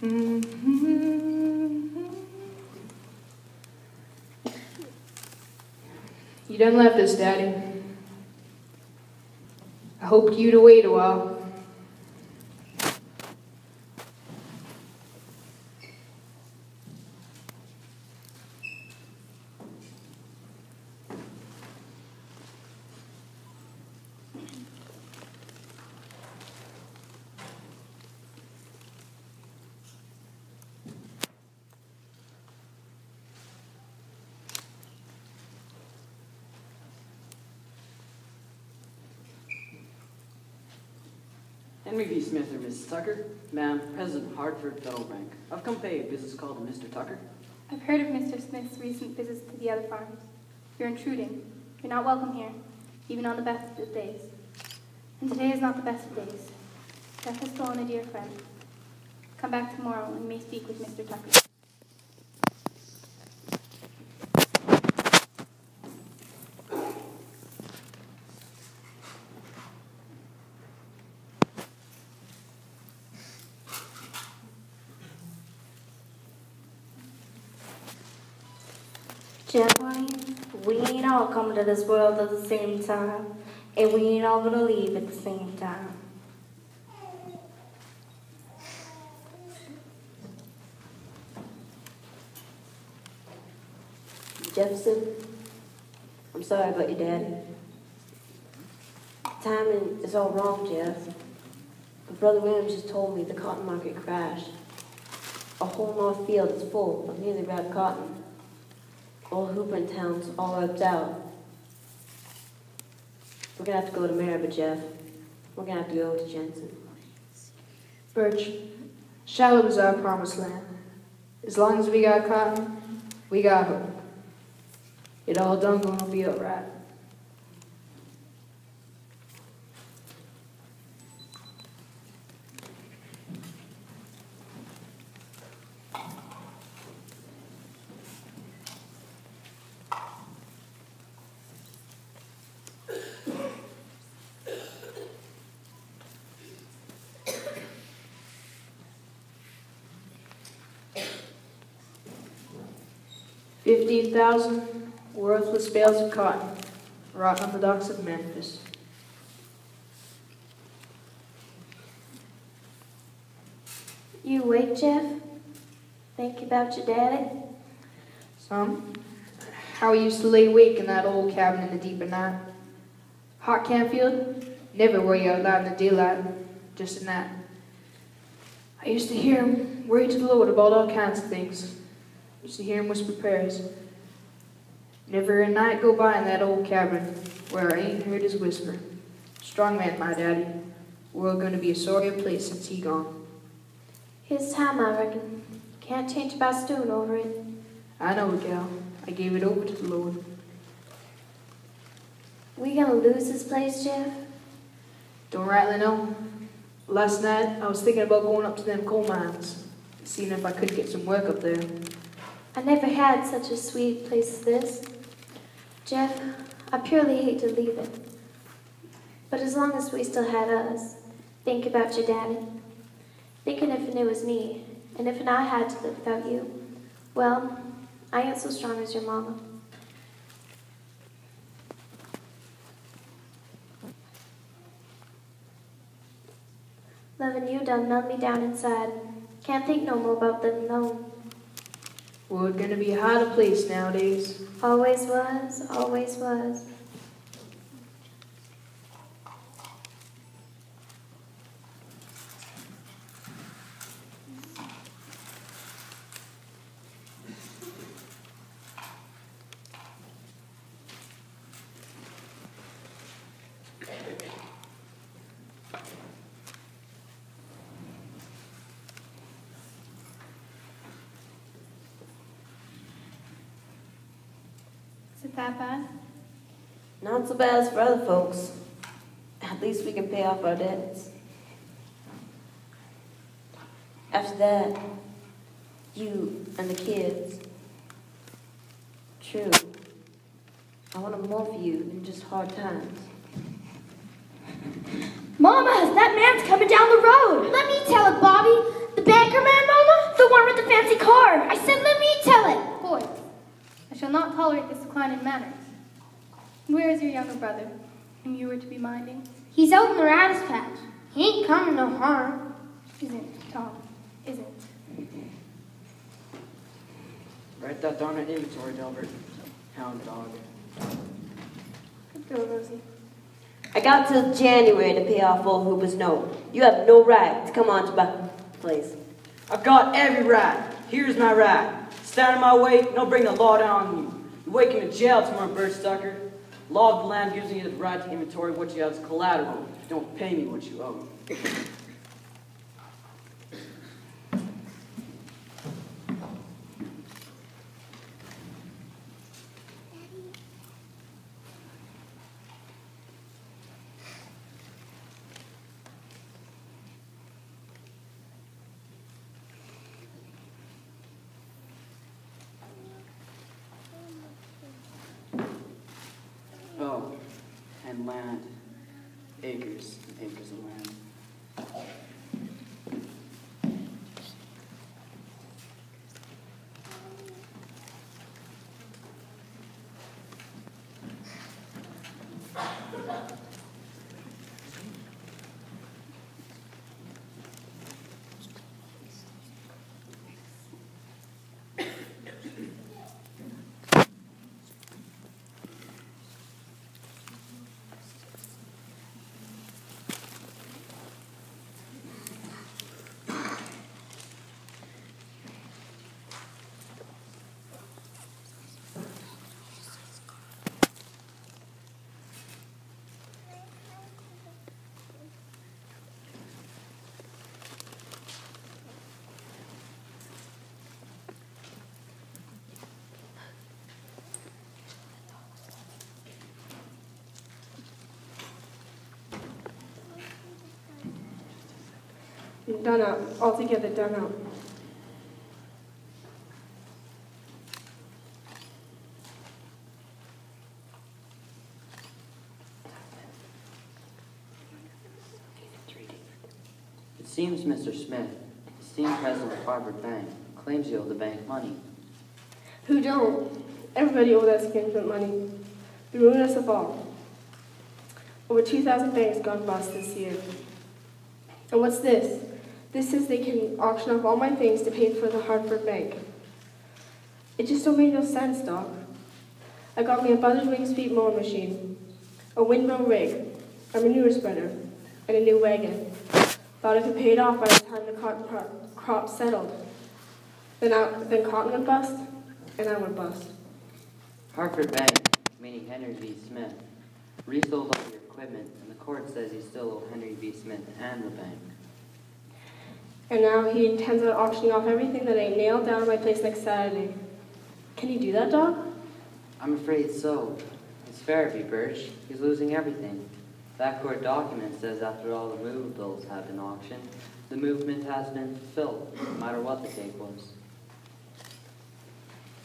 You done left us, Daddy. I hoped you'd wait a while. Henry V. Smith or Mrs. Tucker? Ma'am, President Hartford Federal Bank. I've come pay a business call to Mr. Tucker. I've heard of Mr. Smith's recent visits to the other farms. You're intruding. You're not welcome here, even on the best of days. And today is not the best of days. Death has stolen a dear friend. Come back tomorrow and you may speak with Mr. Tucker. Gentlemen, we ain't all coming to this world at the same time, and we ain't all gonna leave at the same time. Jefferson, I'm sorry about your daddy. Timing is all wrong, Jeff. But Brother Williams just told me the cotton market crashed. A whole north field is full of nearly ripe cotton. All Hooper town's all wiped out. We're gonna have to go to Maribor, Jeff. We're gonna have to go to Jensen. Birch, Shiloh is our promised land. As long as we got cotton, we got hope. It all done gonna be alright. $15,000 worthless bales of cotton rotting on the docks of Memphis. You awake, Jeff? Think about your daddy? Some. How we used to lay awake in that old cabin in the deep of night. Hot Canfield, never were you out loud in the daylight, just at night. I used to hear him worry to the Lord about all kinds of things. Used to hear him whisper prayers. Never a night go by in that old cabin where I ain't heard his whisper. Strong man, my daddy. World gonna be a sorrier place since he gone. His time, I reckon. Can't change by stewing over it. I know, gal. I gave it over to the Lord. We gonna lose this place, Jeff? Don't rightly know. Last night, I was thinking about going up to them coal mines, seeing if I could get some work up there. I never had such a sweet place as this. Jeff, I purely hate to leave it. But as long as we still had us, think about your daddy. Thinking if it was me, and if I had to live without you, well, I ain't so strong as your mama. Loving you done numbed me down inside. Can't think no more about them alone. World gonna be a harder place nowadays. Always was, always was. Is it that bad? Not so bad as for other folks. At least we can pay off our debts. After that, you and the kids. True. I want to more for you in just hard times. Mama, that man's coming down the road. Let me tell it, Bobby. The banker man, Mama? shall not tolerate this decline in manners. Where is your younger brother, whom you were to be minding? He's out in the radish patch. He ain't coming no harm. Isn't, Tom, isn't. Write that down in inventory, Delbert. Hound dog. Good girl, Rosie. I got till January to pay off old Hooper's note. You have no right to come on to my place. I've got every right. Here's my right. Stand in my way, and I'll bring the law down on you. You wake him in jail tomorrow, bird sucker. Law of the land gives you the right to inventory what you have as collateral. Don't pay me what you owe. Oh, and land. Acres and acres of land. Done out. Altogether done out. It seems Mr. Smith, esteemed president of Harvard Bank, claims you owe the bank money. Who don't? Everybody owes us management money. The ruin us of all. Over 2,000 banks gone bust this year. And what's this? This says they can auction off all my things to pay for the Hartford Bank. It just don't make no sense, Doc. I got me a buzzard wing speed mowing machine, a windmill rig, a manure spreader, and a new wagon. Thought I could pay it off by the time the cotton crop settled. Then cotton went bust, and I went bust. Hartford Bank, meaning Henry V. Smith, resold all your equipment, and the court says you still owe Henry V. Smith and the bank. And now he intends on auctioning off everything that I nailed down at my place next Saturday. Can he do that, Doc? I'm afraid so. It's Farabee, Birch. He's losing everything. That court document says after all the movables have been auctioned, the movement has been fulfilled, no matter what the take was.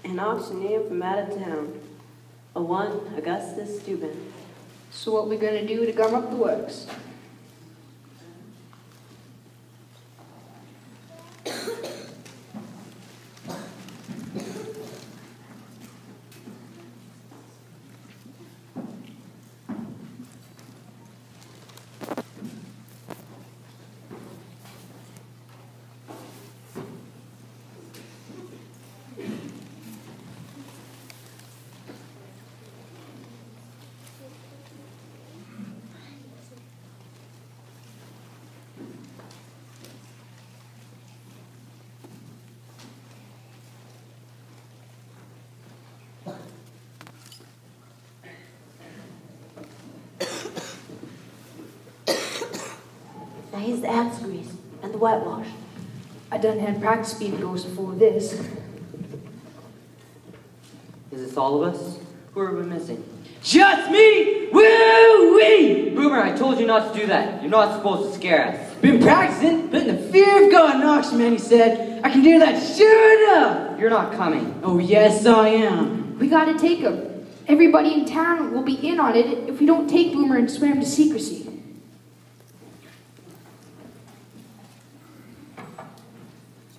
An auctioneer from out of town. A one Augustus Steuben. So what we gonna do to gum up the works? Now here's the axe grease and the whitewash. I done had practice speed goes before this. Is this all of us? Who are we missing? Just me! Woo-wee! Boomer, I told you not to do that. You're not supposed to scare us. Been practicing, but in the fear of God, an auction man, he said, I can do that sure enough! You're not coming. Oh, yes, I am. We gotta take him. Everybody in town will be in on it if we don't take Boomer and swear him to secrecy.